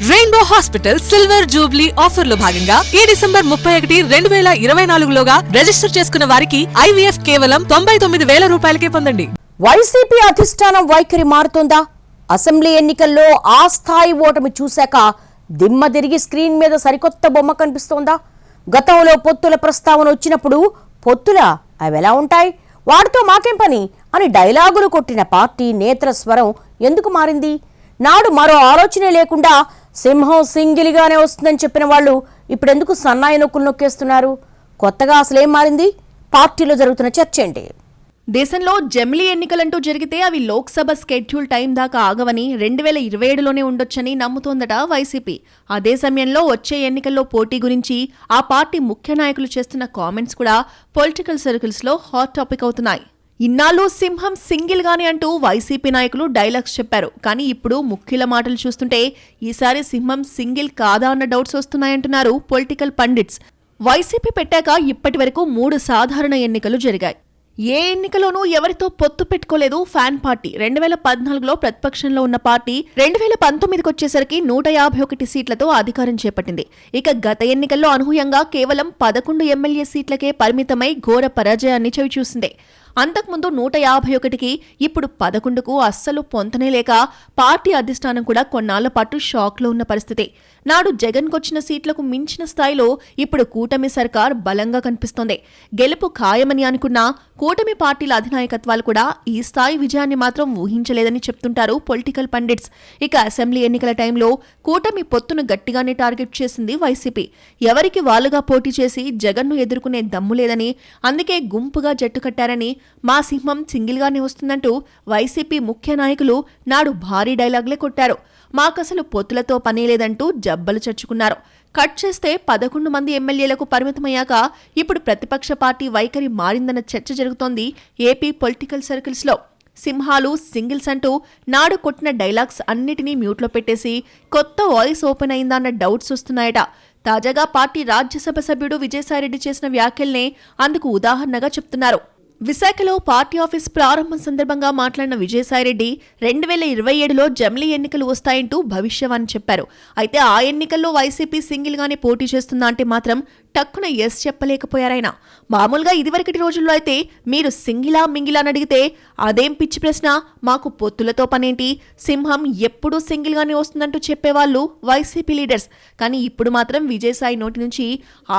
Rainbow hospital silver Jubilee offer లో భాగంగా ఈ డిసెంబర్ 31, 2024 లోగా రిజిస్టర్ చేసుకున్న వారికి IVF కేవలం 99,000 రూపాయలకే పొందండి. వైసీపీ అధిష్టానం వైఖరి మారుతోందా? అసెంబ్లీ ఎన్నికల్లో ఆ స్థాయి ఓటమి చూశాక దిమ్మ తిరిగి స్క్రీన్ మీద సరికొత్త బొమ్మ కనిపిస్తోందా? గతంలో పొత్తుల ప్రస్తావన వచ్చినప్పుడు పొత్తుల అవెలా ఉంటాయి, వాటితో మాకేం పని అని డైలాగులు కొట్టిన పార్టీ నేతల స్వరం ఎందుకు మారింది? నాడు మరో ఆలోచనే లేకుండా సింహం సింగిల్గానే వస్తుందని చెప్పిన వాళ్ళు ఇప్పుడెందుకు సన్నాయి నొక్కులు నొక్కేస్తున్నారు? కొత్తగా అసలేం మారింది? పార్టీలో జరుగుతున్న చర్చ ఏంటి? దేశంలో జమిలీ ఎన్నికలంటూ జరిగితే అవి లోక్సభ స్కెడ్యూల్ టైం దాకా ఆగవని 2027లోనే ఉండొచ్చని నమ్ముతోందట వైసీపీ. అదే సమయంలో వచ్చే ఎన్నికల్లో పోటీ గురించి ఆ పార్టీ ముఖ్య నాయకులు చేస్తున్న కామెంట్స్ కూడా పొలిటికల్ సర్కిల్స్లో హాట్ టాపిక్ అవుతున్నాయి. ఇన్నాళ్ళు సింహం సింగిల్ గానే అంటూ వైసీపీ నాయకులు డైలాగ్స్ చెప్పారు. కానీ ఇప్పుడు ముఖ్యుల మాటలు చూస్తుంటే ఈసారి సింహం సింగిల్ కాదా అన్న డౌట్స్ వస్తున్నాయంటున్నారు పొలిటికల్ పండిట్స్. వైసీపీ పెట్టాక ఇప్పటి వరకు 3 సాధారణ ఎన్నికలు జరిగాయి. ఏ ఎన్నికలోనూ ఎవరితో పొత్తు పెట్టుకోలేదు ఫ్యాన్ పార్టీ. 2014లో ప్రతిపక్షంలో ఉన్న పార్టీ 2019కి వచ్చేసరికి 151 సీట్లతో అధికారం చేపట్టింది. ఇక గత ఎన్నికల్లో అనూహ్యంగా కేవలం 11 ఎమ్మెల్యే సీట్లకే పరిమితమై ఘోర పరాజయాన్ని చవిచూసింది. అంతకుముందు 151కి ఇప్పుడు 11కు అస్సలు పొంతనే లేక పార్టీ అధిష్టానం కూడా కొన్నాళ్ల పాటు షాక్లో ఉన్న పరిస్థితి. నాడు జగన్కొచ్చిన సీట్లకు మించిన స్థాయిలో ఇప్పుడు కూటమి సర్కార్ బలంగా కనిపిస్తోంది. గెలుపు ఖాయమని అనుకున్న కూటమి పార్టీల అధినాయకత్వాలు కూడా ఈ స్థాయి విజయాన్ని మాత్రం ఊహించలేదని చెప్తుంటారు పొలిటికల్ పండిట్స్. ఇక అసెంబ్లీ ఎన్నికల టైంలో కూటమి పొత్తును గట్టిగానే టార్గెట్ చేసింది వైసీపీ. ఎవరికి వాళ్లుగా పోటీ చేసి జగన్ను ఎదుర్కొనే దమ్ము లేదని, అందుకే గుంపుగా జట్టు కట్టారని, మా సింహం సింగిల్గానే వస్తుందంటూ వైసీపీ ముఖ్య నాయకులు నాడు భారీ డైలాగులే కొట్టారు. మాకసలు పొత్తులతో పని లేదంటూ జబ్బలు చర్చుకున్నారు. కట్ చేస్తే 11 మంది ఎమ్మెల్యేలకు పరిమితమయ్యాక ఇప్పుడు ప్రతిపక్ష పార్టీ వైఖరి మారిందన్న చర్చ జరుగుతోంది ఏపీ పొలిటికల్ సర్కిల్స్లో. సింహాలు సింగిల్స్ అంటూ నాడు కొట్టిన డైలాగ్స్ అన్నిటినీ మ్యూట్లో పెట్టేసి కొత్త వాయిస్ ఓపెన్ అయిందా అన్న డౌట్స్ వస్తున్నాయట. తాజాగా పార్టీ రాజ్యసభ సభ్యుడు విజయసాయిరెడ్డి చేసిన వ్యాఖ్యల్నే అందుకు ఉదాహరణగా చెప్తున్నారు. విశాఖలో పార్టీ ఆఫీస్ ప్రారంభం సందర్భంగా మాట్లాడిన విజయసాయిరెడ్డి 2027లో జమిలీ ఎన్నికలు వస్తాయంటూ భవిష్యవాణి చెప్పారు. అయితే ఆ ఎన్నికల్లో వైసీపీ సింగిల్గానే పోటీ చేస్తుందా అంటే మాత్రం టక్కున ఎస్ చెప్పలేకపోయారాయన. మామూలుగా ఇదివరకటి రోజుల్లో అయితే మీరు సింగిలా మింగిలా అని అడిగితే అదేం పిచ్చి ప్రశ్న, మాకు పొత్తులతో పనేంటి, సింహం ఎప్పుడూ సింగిల్గానే వస్తుందంటూ చెప్పేవాళ్ళు వైసీపీ లీడర్స్. కానీ ఇప్పుడు మాత్రం విజయసాయి నోటి నుంచి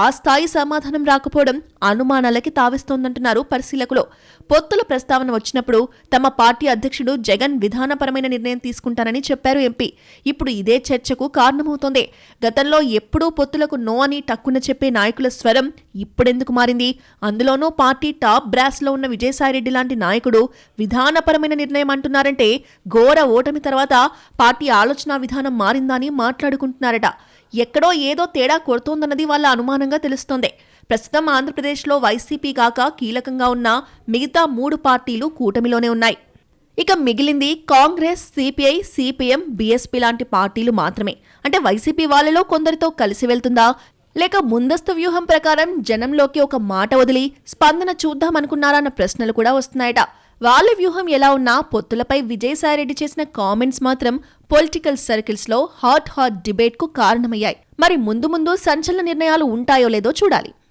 ఆ స్థాయి సమాధానం రాకపోవడం అనుమానాలకి తావిస్తోందంటున్నారు పరిశీలకులు. పొత్తుల ప్రస్తావన వచ్చినప్పుడు తమ పార్టీ అధ్యక్షుడు జగన్ విధానపరమైన నిర్ణయం తీసుకుంటారని చెప్పారు ఎంపీ. ఇప్పుడు ఇదే చర్చకు కారణమవుతోంది. గతంలో ఎప్పుడూ పొత్తులకు నో అని టక్కున చెప్పే నాయకుల స్వరం ఇప్పుడెందుకు మారింది? అందులోనూ పార్టీ టాప్ బ్రాస్లో ఉన్న విజయసాయిరెడ్డి లాంటి నాయకుడు విధానపరమైన నిర్ణయం అంటున్నారంటే ఘోర ఓటమి తర్వాత పార్టీ ఆలోచన విధానం మారిందా అని మాట్లాడుకుంటున్నారట. ఎక్కడో ఏదో తేడా కొడుతోందన్నది వాళ్ళ అనుమానంగా తెలుస్తోంది. ప్రస్తుతం ఆంధ్రప్రదేశ్లో వైసీపీ కాక కీలకంగా ఉన్న మిగతా 3 పార్టీలు కూటమిలోనే ఉన్నాయి. ఇక మిగిలింది కాంగ్రెస్, సిపిఐ, సిపిఎం, బీఎస్పీ లాంటి పార్టీలు మాత్రమే. అంటే వైసీపీ వాళ్ళలో కొందరితో కలిసి వెళ్తుందా, లేక ముందస్తు వ్యూహం ప్రకారం జనంలోకి ఒక మాట వదిలి స్పందన చూద్దామనుకున్నారా అన్న ప్రశ్నలు కూడా వస్తున్నాయట. వాళ్ళ వ్యూహం ఎలా ఉన్నా పొత్తులపై విజయసాయిరెడ్డి చేసిన కామెంట్స్ మాత్రం పొలిటికల్ సర్కిల్స్లో హాట్ డిబేట్కు కారణమయ్యాయి. మరి ముందు సంచలన నిర్ణయాలు ఉంటాయో లేదో చూడాలి.